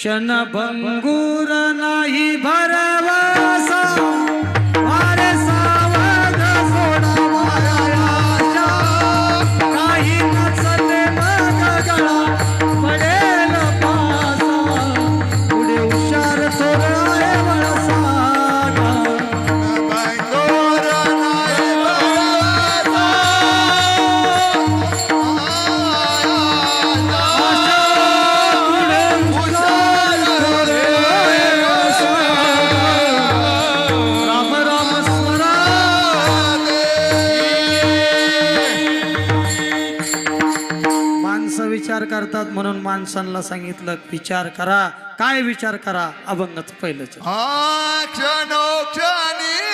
क्षणभंगुर नाही भरवसा वारे सावध सोडावाया काही नचते मग गळा पडेल पासा पुढे हुशार थोर आहे वळसा भंगुर नाही भरवसा विचार करतात म्हणून माणसांना सांगितलं विचार करा. काय विचार करा? अभंगाचं पहिलंच क्षणोक्षणी